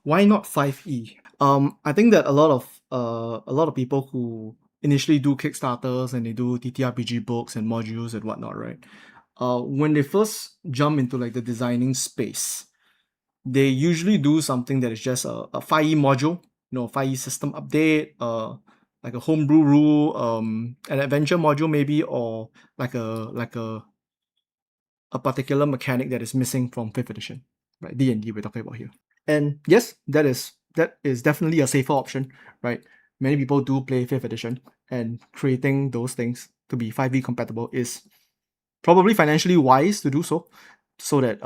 why not 5e? I think that a lot of people who initially do Kickstarters and they do TTRPG books and modules and whatnot, right? When they first jump into like the designing space, they usually do something that is just a 5e module, 5e system update, like a homebrew rule, an adventure module maybe, or like a particular mechanic that is missing from 5th edition, right? D&D we're talking about here. And yes, that is definitely a safer option, right? Many people do play 5th edition, and creating those things to be 5e compatible is probably financially wise to do so that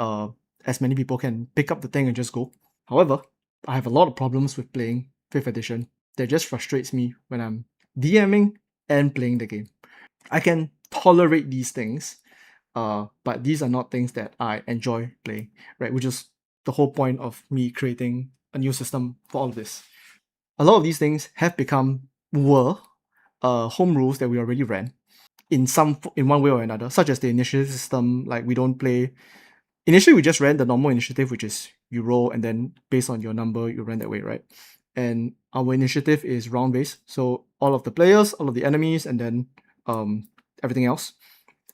as many people can pick up the thing and just go. However, I have a lot of problems with playing 5th edition that just frustrates me when I'm DMing and playing the game. I can tolerate these things, but these are not things that I enjoy playing, right? Which is the whole point of me creating a new system for all of this. A lot of these things have become home rules that we already ran in one way or another, such as the initiative system. Like, we don't play. Initially, we just ran the normal initiative, which is you roll and then based on your number, you run that way, right? And our initiative is round based, so all of the players, all of the enemies, and then everything else.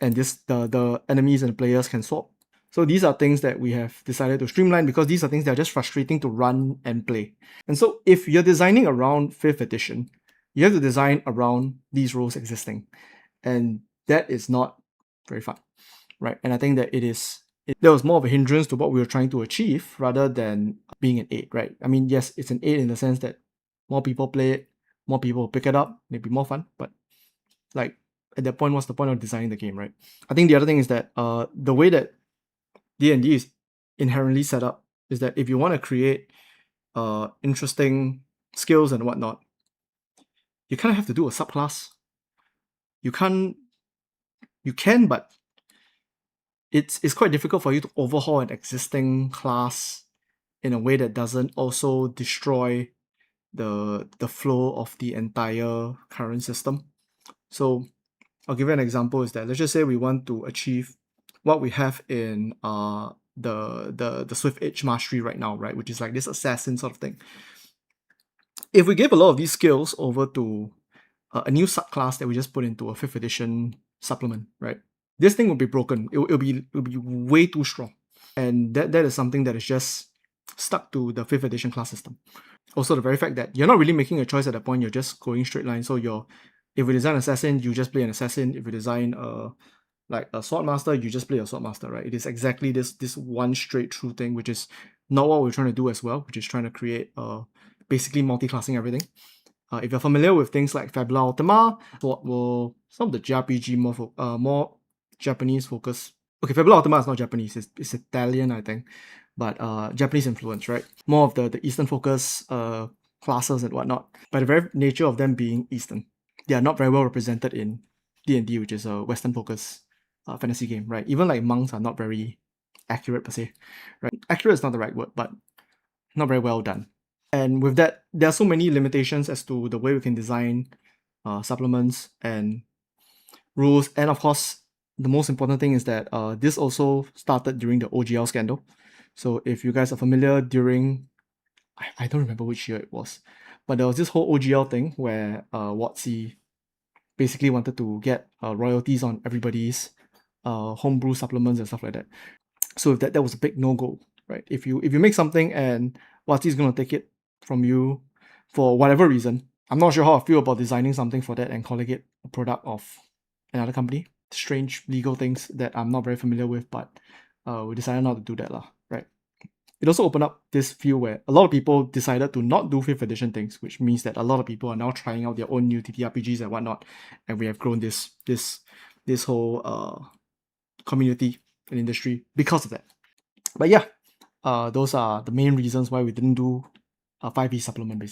And the enemies and the players can swap. So these are things that we have decided to streamline because these are things that are just frustrating to run and play. And so if you're designing around 5th edition, you have to design around these rules existing. And that is not very fun, right? And I think that there was more of a hindrance to what we were trying to achieve rather than being an aid, right? I mean, yes, it's an aid in the sense that more people play it, more people pick it up, maybe more fun, but like at that point, what's the point of designing the game, right? I think the other thing is that the way that D&D is inherently set up is that if you want to create interesting skills and whatnot, you kind of have to do a subclass. You can, but it's quite difficult for you to overhaul an existing class in a way that doesn't also destroy the flow of the entire current system. So I'll give you an example is that let's just say we want to achieve what we have in the Swift Edge Mastery right now, right? Which is like this assassin sort of thing. If we give a lot of these skills over to a new subclass that we just put into a 5th edition supplement, right? This thing will be broken. It'll be way too strong. And that is something that is just stuck to the 5th edition class system. Also, the very fact that you're not really making a choice at that point, you're just going straight line. So if we design assassin, you just play an assassin. If we design like a swordmaster, you just play a swordmaster, right? It is exactly this one straight through thing, which is not what we're trying to do as well, which is trying to create basically multi-classing everything. If you're familiar with things like Fabula Ultima, some of the JRPG more Japanese focus. Okay, Fabula Ultima is not Japanese, it's Italian, I think, but Japanese influence, right? More of the Eastern focus classes and whatnot. By the very nature of them being Eastern, they are not very well represented in D&D, which is a Western focus fantasy game, right? Even like monks are not very accurate per se, right? Accurate is not the right word, but not very well done. And with that, there are so many limitations as to the way we can design supplements and rules. And of course, the most important thing is that this also started during the OGL scandal. So if you guys are familiar, I don't remember which year it was, but there was this whole OGL thing where WotC basically wanted to get royalties on everybody's homebrew supplements and stuff like that. So that was a big no-go, right? If you make something and WotC is going to take it from you for whatever reason, I'm not sure how I feel about designing something for that and calling it a product of another company. Strange legal things that I'm not very familiar with, but we decided not to do that, right? It also opened up this field where a lot of people decided to not do 5th edition things, which means that a lot of people are now trying out their own new TTRPGs and whatnot, and we have grown this whole community and industry because of that. But yeah, those are the main reasons why we didn't do a 5e supplement basically.